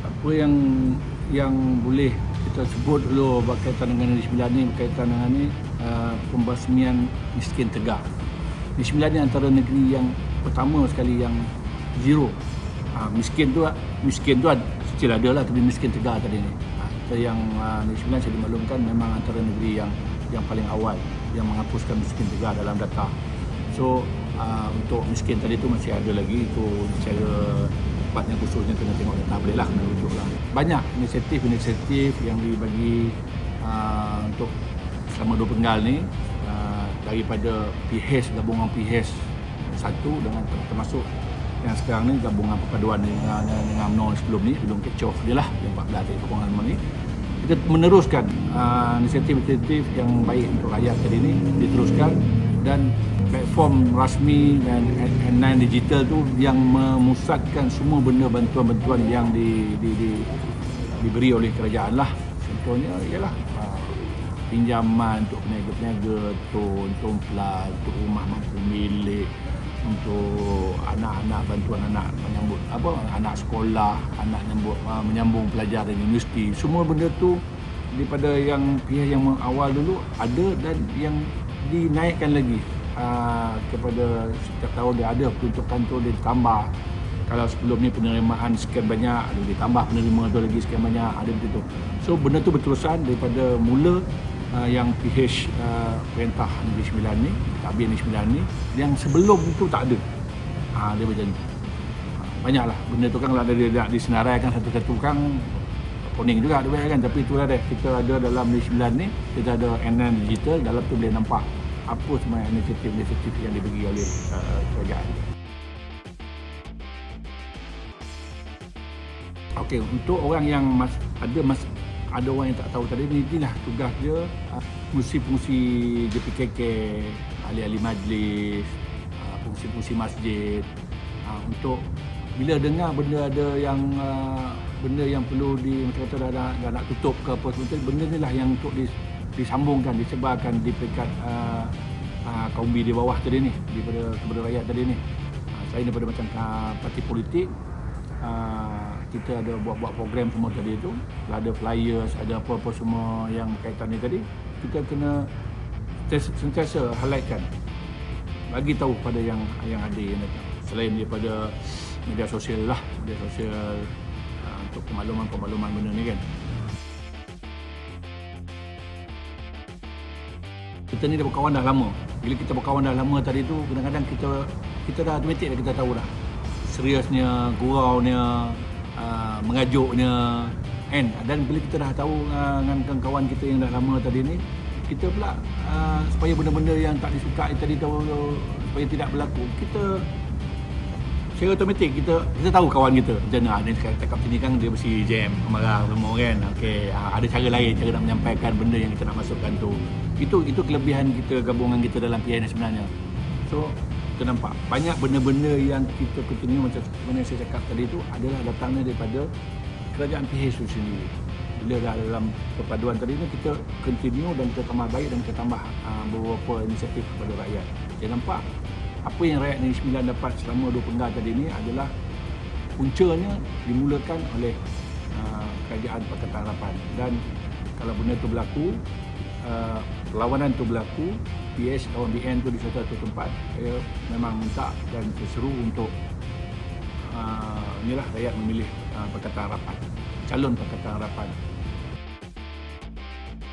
Apa yang boleh kita sebut dulu berkaitan dengan Negeri Sembilan ni, berkaitan dengan ni pembasmian miskin tegar. Negeri Sembilan ni antara negeri yang pertama sekali yang zero. Miskin tu still ada lah, tapi miskin tegar tadi ni. Yang Negeri Sembilan saya dimaklumkan memang antara negeri yang paling awal yang menghapuskan miskin tegar dalam data. So untuk miskin tadi tu masih ada lagi, itu secara tepatnya khususnya kena tengok data, boleh lah kena rujuk lah. Banyak inisiatif yang dibagi untuk selama 2 penggal ni, daripada PHS, gabungan PHS 1 dengan termasuk yang sekarang ni gabungan perpaduan dengan UMNO sebelum ni, belum kecoh dia lah yang 14 tadi gabungan ni. Kita meneruskan inisiatif-inisiatif yang baik untuk rakyat tadi ni diteruskan, dan platform rasmi dan N9 digital tu yang memusatkan semua benda bantuan-bantuan yang diberi oleh kerajaan lah. Contohnya ialah pinjaman untuk peniaga-peniaga, untuk plus, untuk rumah mampu milik, untuk anak-anak, bantuan anak menyambut anak sekolah, anak menyambung pelajar di universiti. Semua benda tu daripada yang pihak yang awal dulu ada, dan yang dinaikkan lagi kepada setiap tahun dia ada peruntukan tu, dia ditambah. Kalau sebelum ni penerimaan sekian banyak, ada ditambah penerima tu lagi sekian banyak, ada begitu. So benda tu berterusan daripada mula yang PH perintah Negeri Sembilan ni, Tabir Negeri Sembilan ni, yang sebelum itu tak ada. Dia macam ni. Banyaklah benda tu kan, kalau ada disenaraikan satu-satu kan poning juga ada kan, tapi itulah deh, kita ada dalam Negeri Sembilan ni, kita ada N9 digital, dalam tu boleh nampak apa semua inisiatif yang dibagi oleh kerajaan. Okey, untuk orang yang ada orang yang tak tahu tadi ni, inilah tugas dia, fungsi-fungsi JPKK, ahli-ahli majlis, fungsi-fungsi masjid, untuk bila dengar benda ada yang benda yang perlu macam kata dah nak tutup ke apa semua, benda ni lah yang untuk disambungkan, disebarkan di peringkat kaum B di bawah tadi ni, kepada rakyat tadi ni. Saya daripada macam parti politik, kita ada buat program semua tadi tu, ada flyers, ada apa-apa semua yang berkaitan ni tadi, kita kena sentiasa highlightkan, bagi tahu pada yang ada yang datang, selain daripada media sosial lah, untuk pemaluman benda ni kan. Kita ni dah berkawan dah lama. Bila kita berkawan dah lama tadi tu, kadang-kadang kita dah automatik dah, kita tahu dah seriusnya, guraunya, mengajuknya kan. Dan bila kita dah tahu dengan kawan kita yang dah lama tadi ni, kita pula supaya benda-benda yang tak disukai tadi tu supaya tidak berlaku, kita secara automatik kita tahu kawan kita macam mana. Dia cakap sini kan dia mesti jam, marah semua kan. Okey, ada cara lain, cara nak menyampaikan benda yang kita nak masukkan tu. Itu kelebihan kita, gabungan kita dalam PN sebenarnya. So kita nampak banyak benda-benda yang kita continue, macam mana saya cakap tadi tu, adalah datangnya daripada kerajaan PH itu sendiri. Bila dah dalam perpaduan tadi ni, kita continue dan kita tambah baik, dan kita tambah beberapa inisiatif kepada rakyat. Saya nampak apa yang rakyat Negeri Sembilan dapat selama 2 penggal tadi ni adalah puncanya dimulakan oleh kerajaan Pakatan Harapan. Dan kalau benda tu berlaku, perlawanan tu berlaku, PH lawan BN tu di satu tempat, saya memang minta dan seru untuk inilah rakyat memilih Pakatan Harapan, calon Pakatan Harapan.